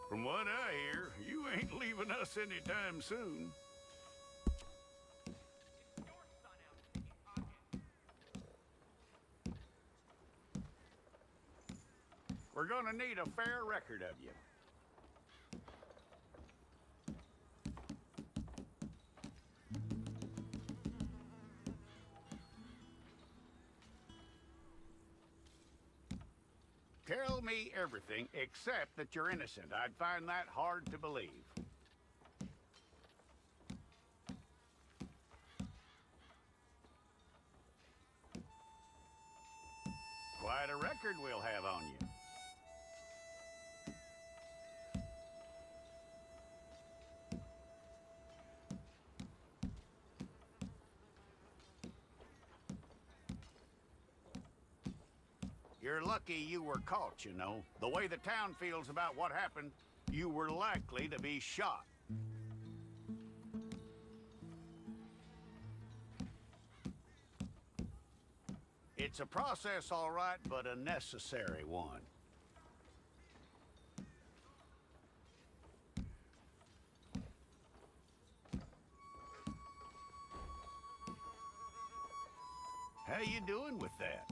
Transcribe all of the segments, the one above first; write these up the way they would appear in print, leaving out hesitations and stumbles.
From what I hear, you ain't leaving us anytime soon. We're gonna need a fair record of you. Tell me everything except that you're innocent. I'd find that hard to believe. Quite a record we'll have on you. You're lucky you were caught, you know. The way the town feels about what happened, you were likely to be shot. It's a process, all right, but a necessary one. How you doing with that?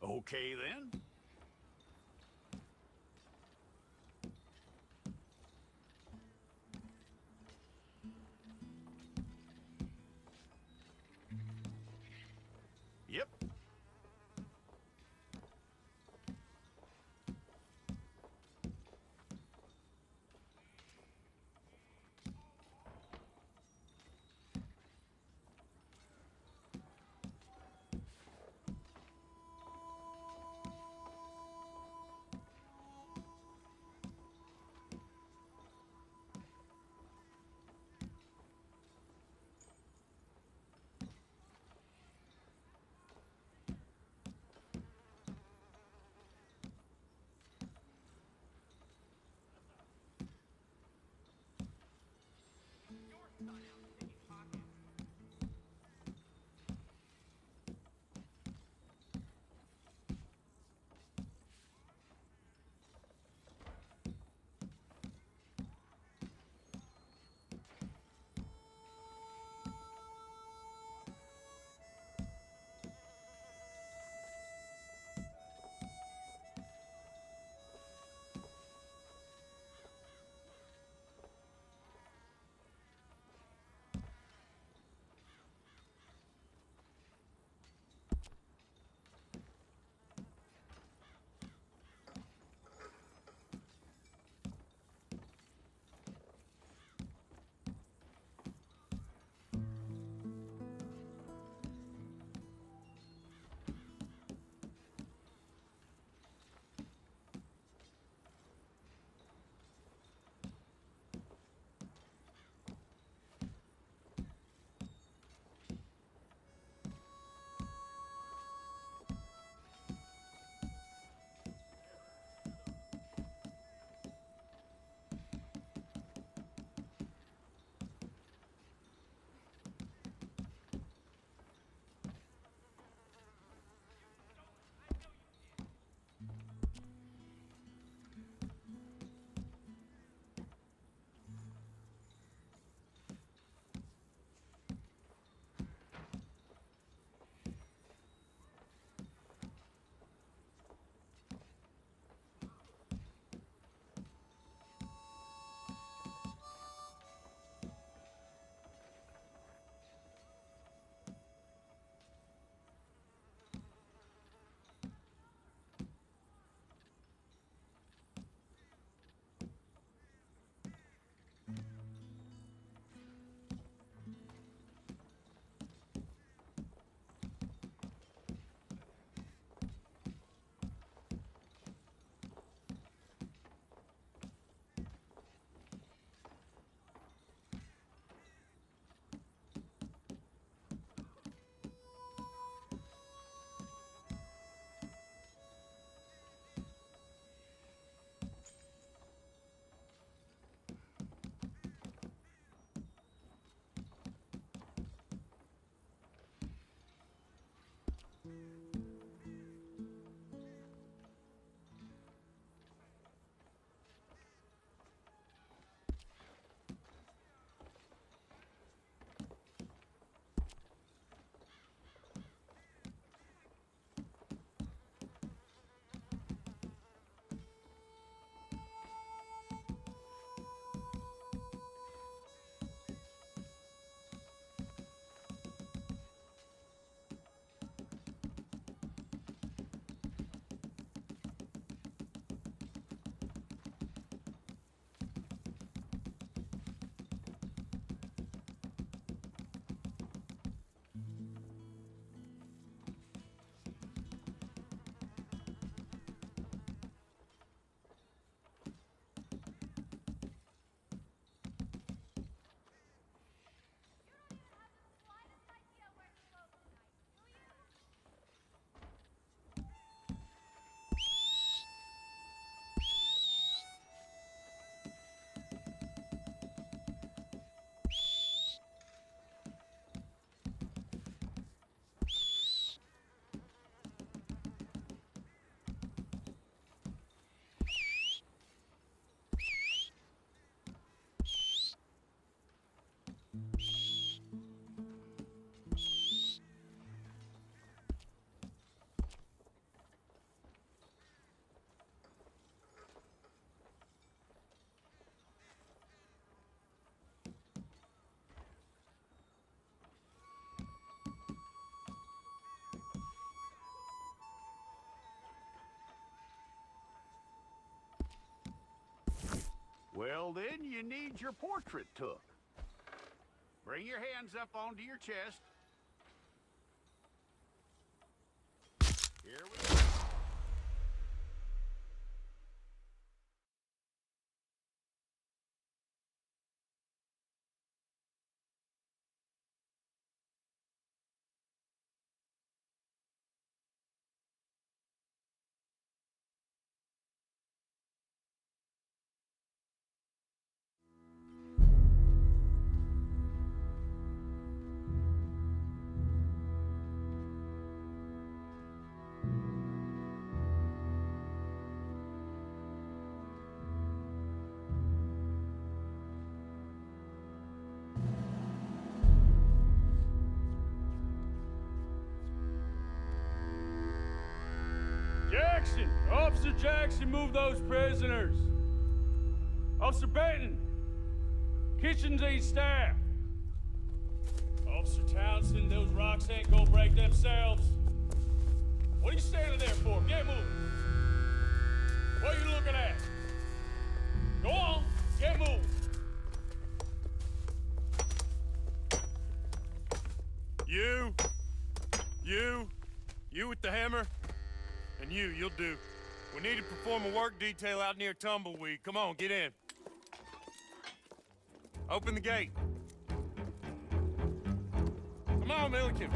Okay, then. Yep. Well, then you need your portrait took. Bring your hands up onto your chest. Here we go. Jackson! Officer Jackson, move those prisoners! Officer Benton! Kitchens aid staff! Officer Townsend, those rocks ain't gonna break themselves. What are you standing there for? Get moving! What are you looking at? Go on, get moving! You with the hammer? And you'll do. We need to perform a work detail out near Tumbleweed. Come on, get in. Open the gate. Come on, Milliken.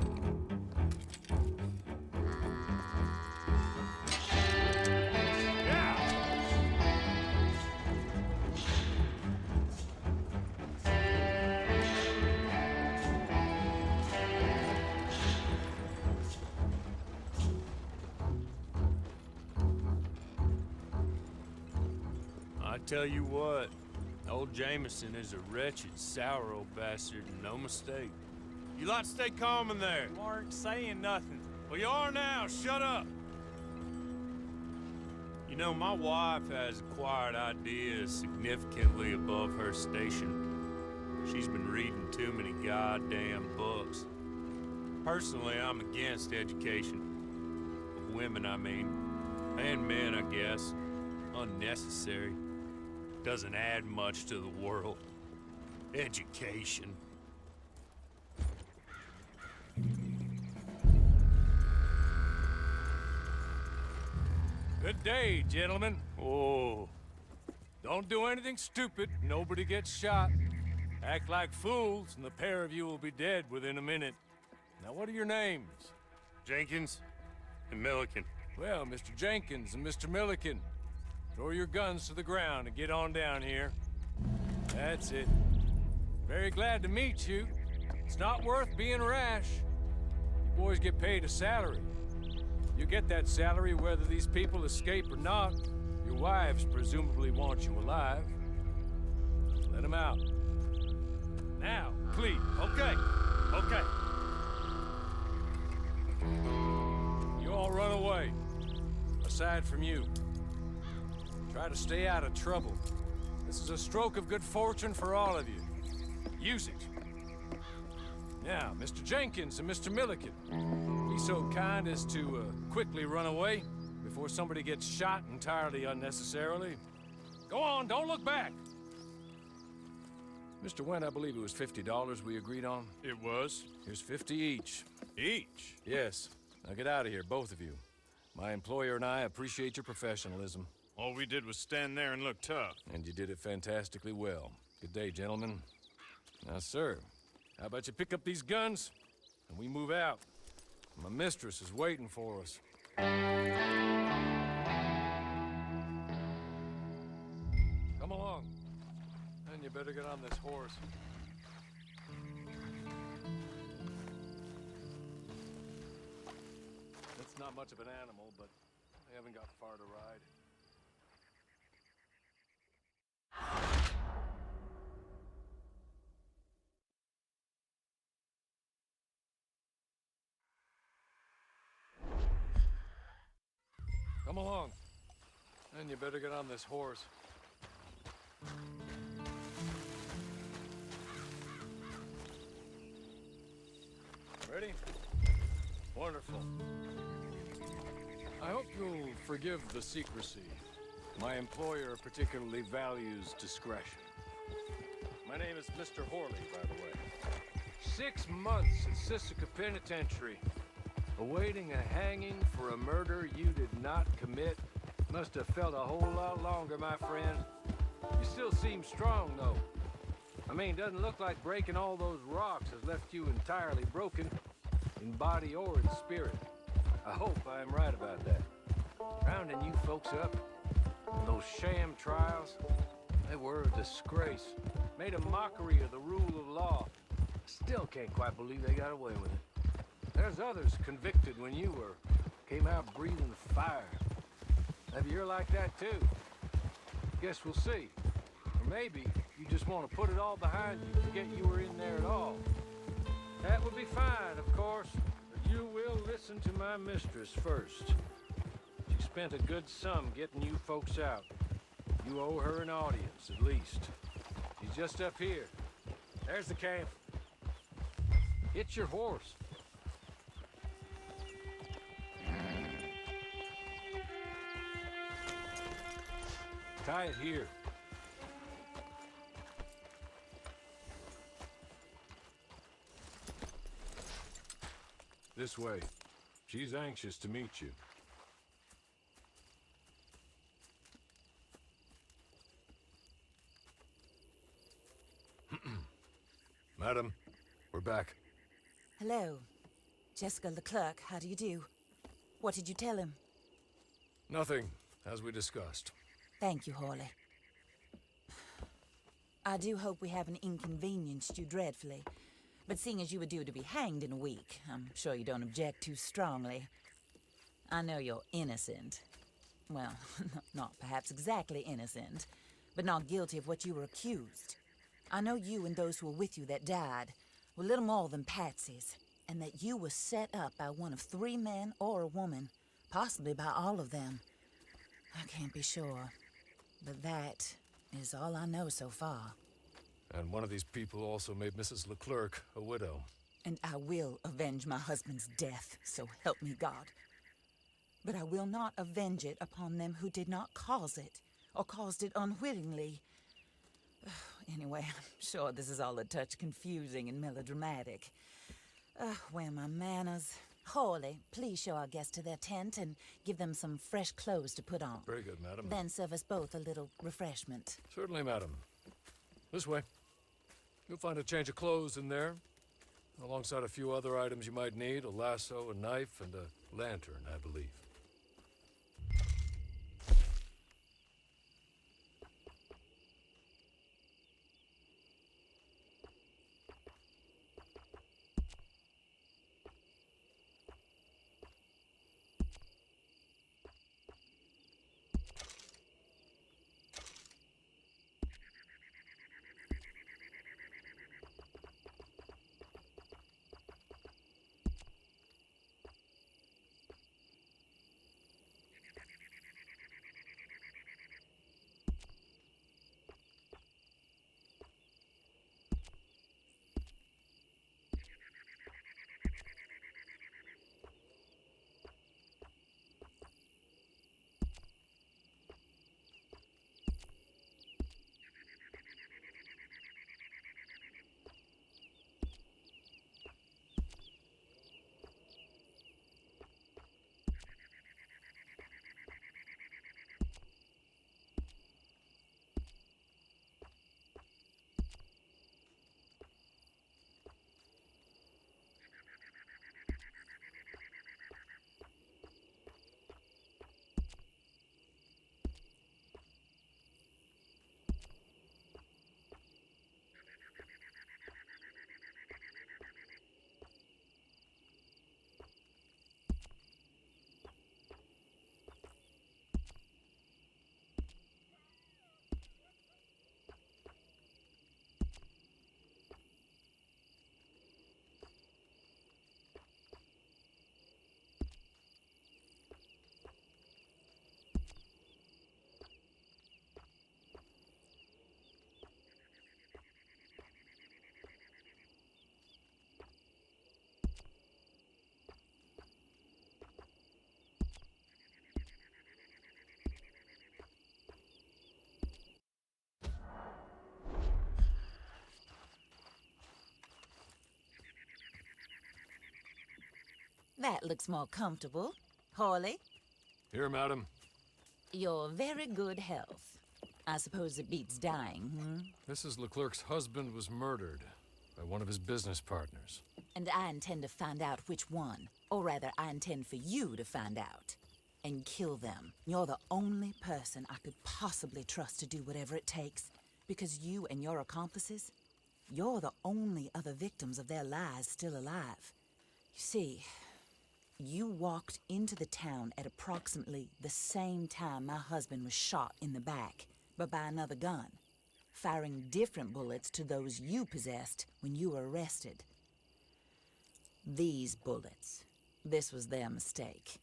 Yeah! I tell you what, old Jameson is a wretched, sour old bastard, and no mistake. You lot stay calm in there. You aren't saying nothing. Well, you are now. Shut up. You know, my wife has acquired ideas significantly above her station. She's been reading too many goddamn books. Personally, I'm against education. Of women, I mean. And men, I guess. Unnecessary. Doesn't add much to the world. Education. Good day, gentlemen. Oh. Don't do anything stupid. Nobody gets shot. Act like fools, and the pair of you will be dead within a minute. Now, what are your names? Jenkins and Milliken. Well, Mr. Jenkins and Mr. Milliken, throw your guns to the ground and get on down here. That's it. Very glad to meet you. It's not worth being rash. You boys get paid a salary. You get that salary whether these people escape or not. Your wives presumably want you alive. Let them out. Now, please. Okay. You all run away. Aside from you. Try to stay out of trouble. This is a stroke of good fortune for all of you. Use it. Now, Mr. Jenkins and Mr. Milliken, be so kind as to quickly run away before somebody gets shot entirely unnecessarily. Go on, don't look back. Mr. Wendt, I believe it was $50 we agreed on. It was. Here's 50 each. Each? Yes. Now get out of here, both of you. My employer and I appreciate your professionalism. All we did was stand there and look tough. And you did it fantastically well. Good day, gentlemen. Now, sir, how about you pick up these guns, and we move out? My mistress is waiting for us. Come along. And you better get on this horse. It's not much of an animal, but I haven't got far to ride. Come along. And you better get on this horse. Ready? Wonderful. I hope you'll forgive the secrecy. My employer particularly values discretion. My name is Mr. Horley, by the way. 6 months at Sissica Penitentiary, awaiting a hanging for a murder you did not commit. Must have felt a whole lot longer, my friend. You still seem strong, though. I mean, doesn't look like breaking all those rocks has left you entirely broken, in body or in spirit. I hope I am right about that. Rounding you folks up, and those sham trials, they were a disgrace. Made a mockery of the rule of law. Still can't quite believe they got away with it. There's others convicted when you were. Came out breathing fire. Maybe you're like that too. Guess we'll see. Or maybe you just want to put it all behind you, forget you were in there at all. That would be fine, of course, but you will listen to my mistress first. She spent a good sum getting you folks out. You owe her an audience, at least. She's just up here. There's the camp. Hit your horse. Tie it here. This way. She's anxious to meet you. Madam, we're back. Hello. Jessica Leclerc, how do you do? What did you tell him? Nothing, as we discussed. Thank you, Horley. I do hope we haven't inconvenienced you dreadfully. But seeing as you were due to be hanged in a week, I'm sure you don't object too strongly. I know you're innocent. Well, not perhaps exactly innocent, but not guilty of what you were accused. I know you and those who were with you that died were little more than patsies, and that you were set up by one of 3 men or a woman, possibly by all of them. I can't be sure, but that is all I know so far. And one of these people also made Mrs. Leclerc a widow. And I will avenge my husband's death, so help me God. But I will not avenge it upon them who did not cause it, or caused it unwittingly. Anyway, I'm sure this is all a touch confusing and melodramatic. Where are my manners? Horley, please show our guests to their tent and give them some fresh clothes to put on. Very good, madam. Then serve us both a little refreshment. Certainly, madam. This way. You'll find a change of clothes in there, alongside a few other items you might need, a lasso, a knife, and a lantern, I believe. That looks more comfortable. Hawley, Here, madam. your very good health. I suppose it beats dying, Mrs. Leclerc's husband was murdered by one of his business partners. And I intend to find out which one. Or rather, I intend for you to find out. And kill them. You're the only person I could possibly trust to do whatever it takes. Because you and your accomplices, you're the only other victims of their lies still alive. You see, you walked into the town at approximately the same time my husband was shot in the back, but by another gun, firing different bullets to those you possessed when you were arrested. These bullets, this was their mistake.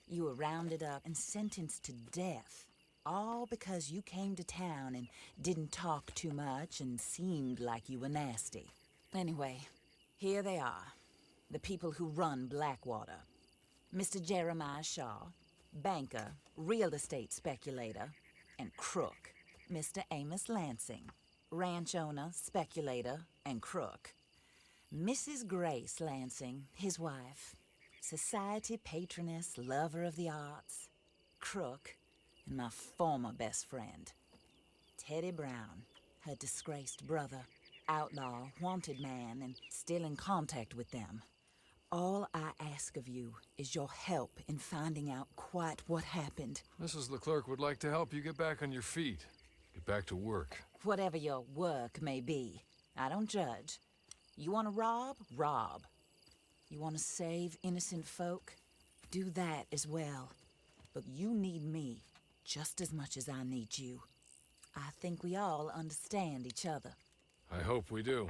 You were rounded up and sentenced to death, all because you came to town and didn't talk too much and seemed like you were nasty. Anyway, here they are, the people who run Blackwater. Mr. Jeremiah Shaw, banker, real estate speculator, and crook. Mr. Amos Lansing, ranch owner, speculator, and crook. Mrs. Grace Lansing, his wife, society patroness, lover of the arts, crook, and my former best friend. Teddy Brown, her disgraced brother, outlaw, wanted man, and still in contact with them. All I ask of you is your help in finding out quite what happened. Mrs. Leclerc would like to help you get back on your feet. Get back to work. Whatever your work may be, I don't judge. You want to rob? Rob. You want to save innocent folk? Do that as well. But you need me just as much as I need you. I think we all understand each other. I hope we do.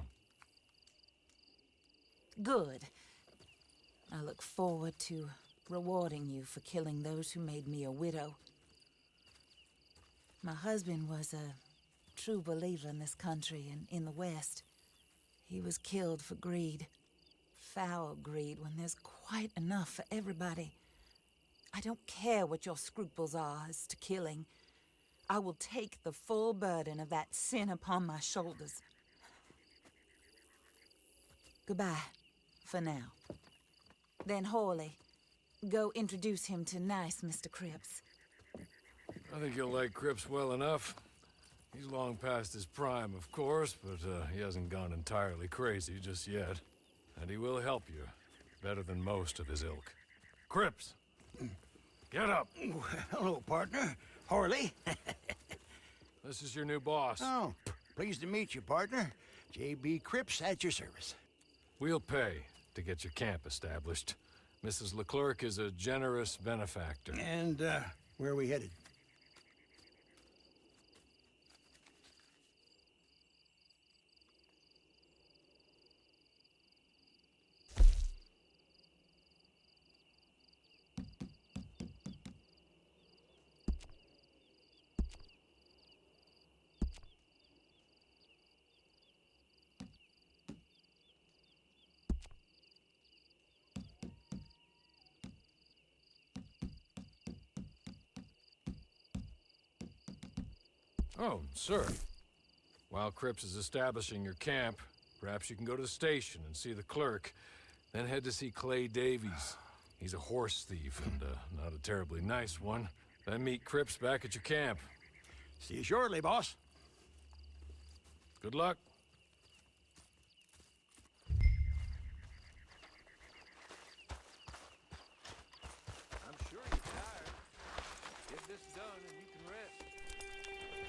Good. I look forward to rewarding you for killing those who made me a widow. My husband was a true believer in this country and in the West. He was killed for greed. Foul greed when there's quite enough for everybody. I don't care what your scruples are as to killing. I will take the full burden of that sin upon my shoulders. Goodbye, for now. Then Hawley, go introduce him to nice Mr. Cripps. I think you'll like Cripps well enough. He's long past his prime, of course, but he hasn't gone entirely crazy just yet. And he will help you, better than most of his ilk. Cripps! Get up! Hello, partner. Harley. This is your new boss. Oh, pleased to meet you, partner. GB Cripps at your service. We'll pay to get your camp established. Mrs. Leclerc is a generous benefactor. And, where are we headed? Oh, sir. While Cripps is establishing your camp, perhaps you can go to the station and see the clerk, then head to see Clay Davies. He's a horse thief and not a terribly nice one. Then meet Cripps back at your camp. See you shortly, boss. Good luck. I'm sure you're tired. Get this done and you can rest.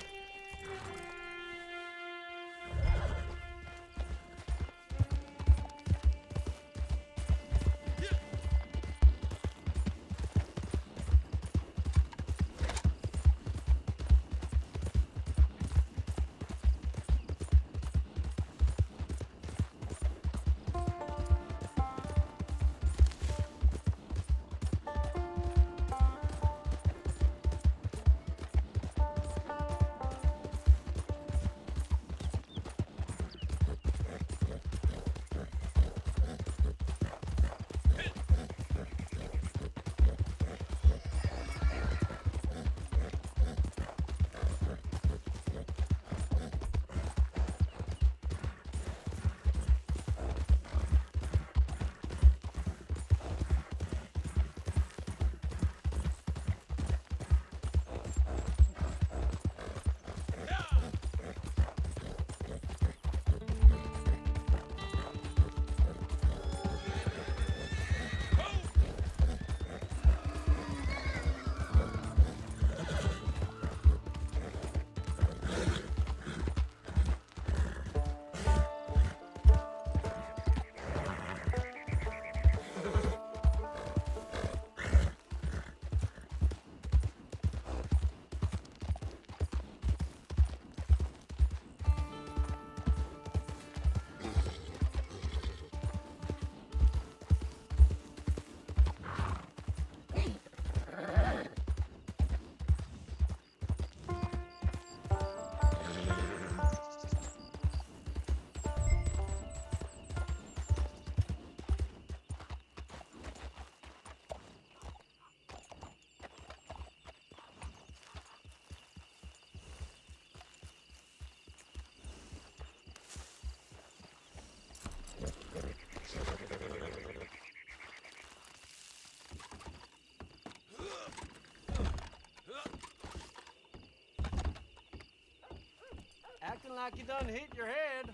looking like you done hit your head.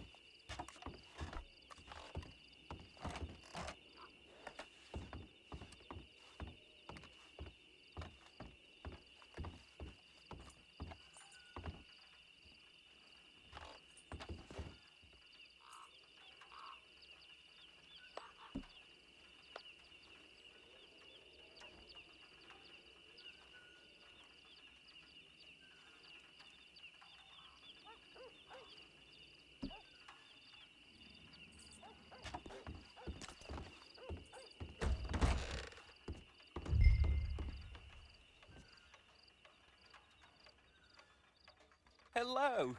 Hello.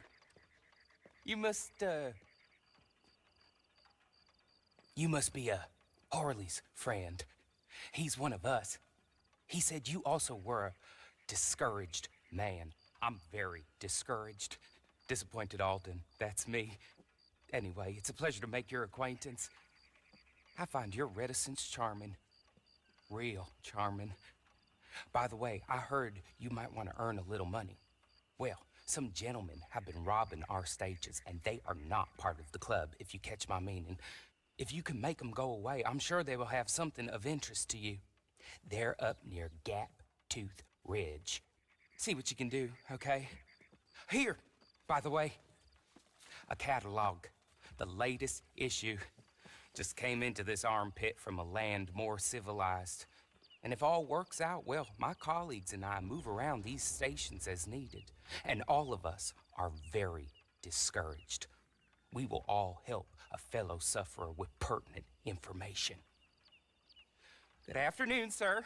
You must be Harley's friend. He's one of us. He said you also were a discouraged man. I'm very discouraged. Disappointed Alden, that's me. Anyway, it's a pleasure to make your acquaintance. I find your reticence charming. Real charming. By the way, I heard you might want to earn a little money. Well, some gentlemen have been robbing our stages, and they are not part of the club, if you catch my meaning. If you can make them go away, I'm sure they will have something of interest to you. They're up near Gap Tooth Ridge. See what you can do, okay? Here, by the way, a catalog. The latest issue. Just came into this armpit from a land more civilized. And if all works out, well, my colleagues and I move around these stations as needed. And all of us are very discouraged. We will all help a fellow sufferer with pertinent information. Good afternoon, sir.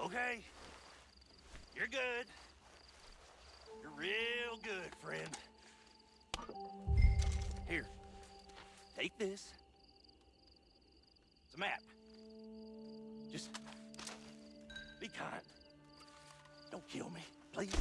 Okay? You're good. You're real good, friend. Here, take this. It's a map. Just be kind. Don't kill me, please.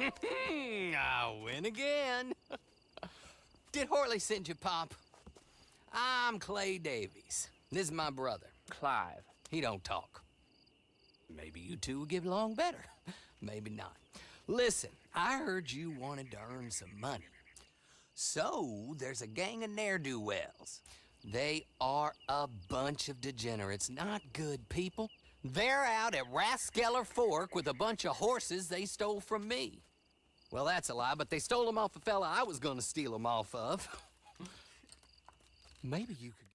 I win again. Did Horley send you, Pop? I'm Clay Davies. This is my brother, Clive. He don't talk. Maybe you two will get along better. Maybe not. Listen, I heard you wanted to earn some money. So, there's a gang of ne'er-do-wells. They are a bunch of degenerates, not good people. They're out at Raskeller Fork with a bunch of horses they stole from me. Well, that's a lie, but they stole them off a fella I was gonna steal them off of. Maybe you could...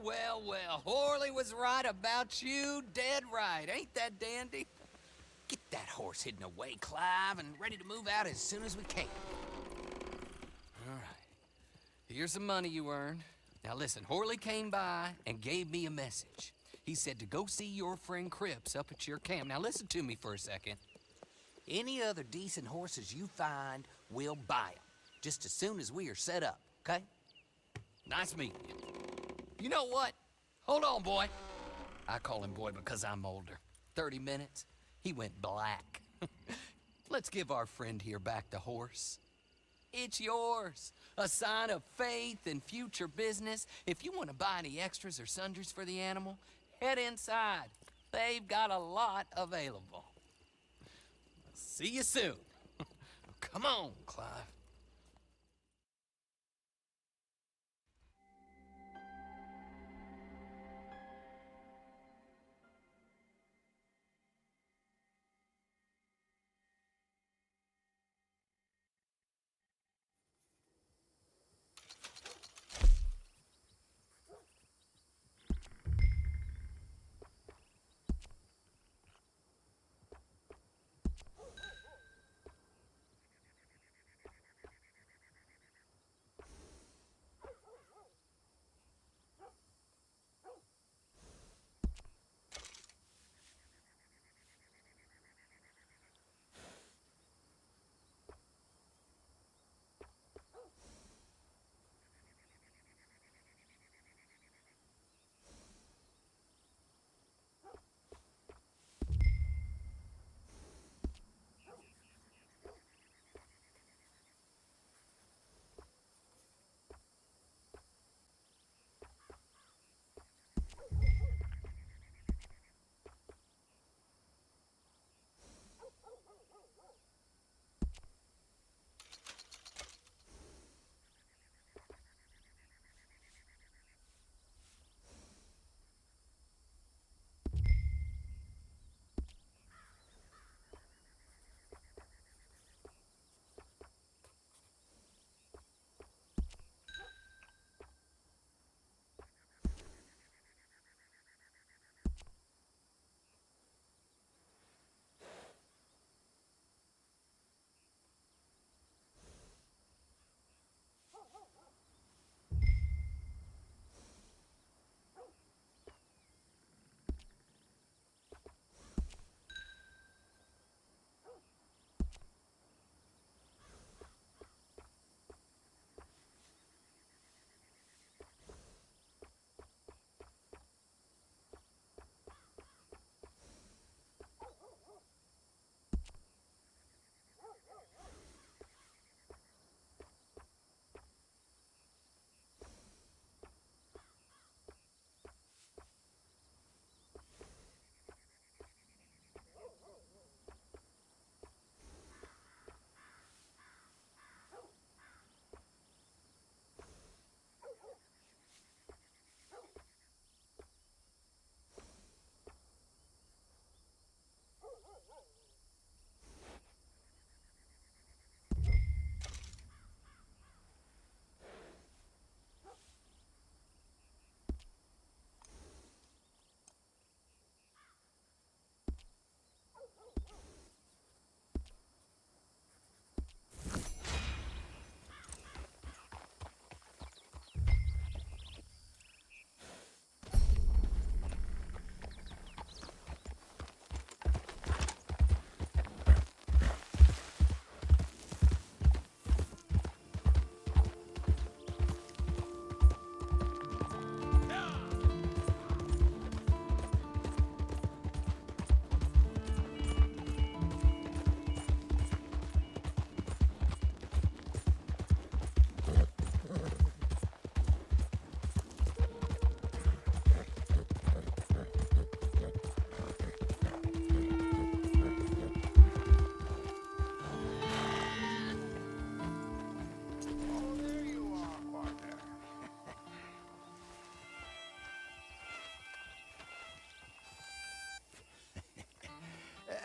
Well. Horley was right about you, dead right. Ain't that dandy? Get that horse hidden away, Clive, and ready to move out as soon as we can. All right. Here's the money you earned. Now listen, Horley came by and gave me a message. He said to go see your friend Cripps up at your camp. Now listen to me for a second. Any other decent horses you find, we'll buy them. Just as soon as we are set up, okay? Nice meeting you. You know what? Hold on, boy. I call him boy because I'm older. 30 minutes, he went black. Let's give our friend here back the horse. It's yours. A sign of faith and future business. If you want to buy any extras or sundries for the animal, head inside. They've got a lot available. See you soon. Come on, Clive.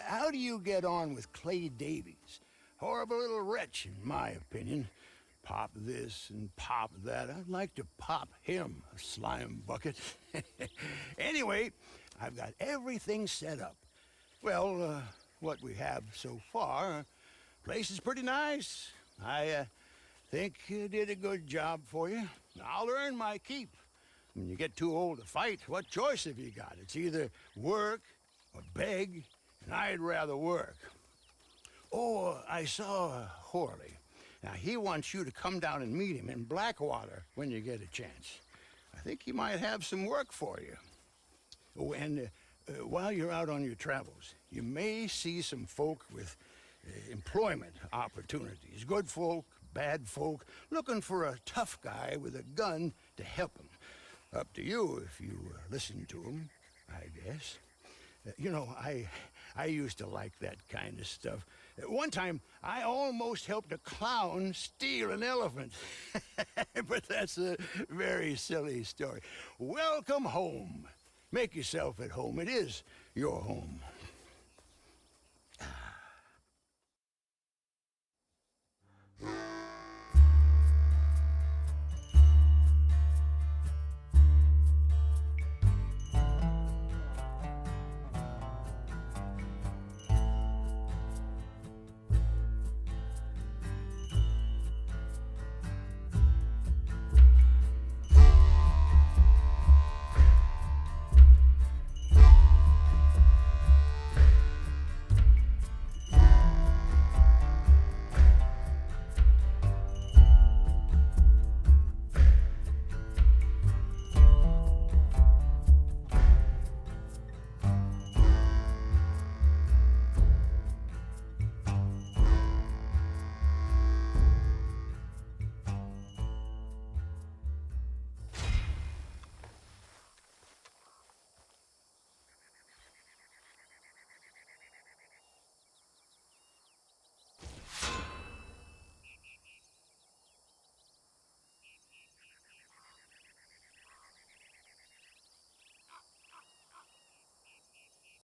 How do you get on with Clay Davies? Horrible little wretch, in my opinion. pop this and pop that. I'd like to pop him, a slime bucket. Anyway, I've got everything set up. Well, what we have so far, place is pretty nice. I think you did a good job for you. I'll earn my keep. When you get too old to fight, what choice have you got? It's either work or beg, and I'd rather work. Oh, I saw Horley. Now, he wants you to come down and meet him in Blackwater when you get a chance. I think he might have some work for you. Oh, and while you're out on your travels, you may see some folk with employment opportunities. Good folk, bad folk, looking for a tough guy with a gun to help them. Up to you if you listen to them, I guess. You know, I used to like that kind of stuff. One time, I almost helped a clown steal an elephant. But that's a very silly story. Welcome home. Make yourself at home. It is your home.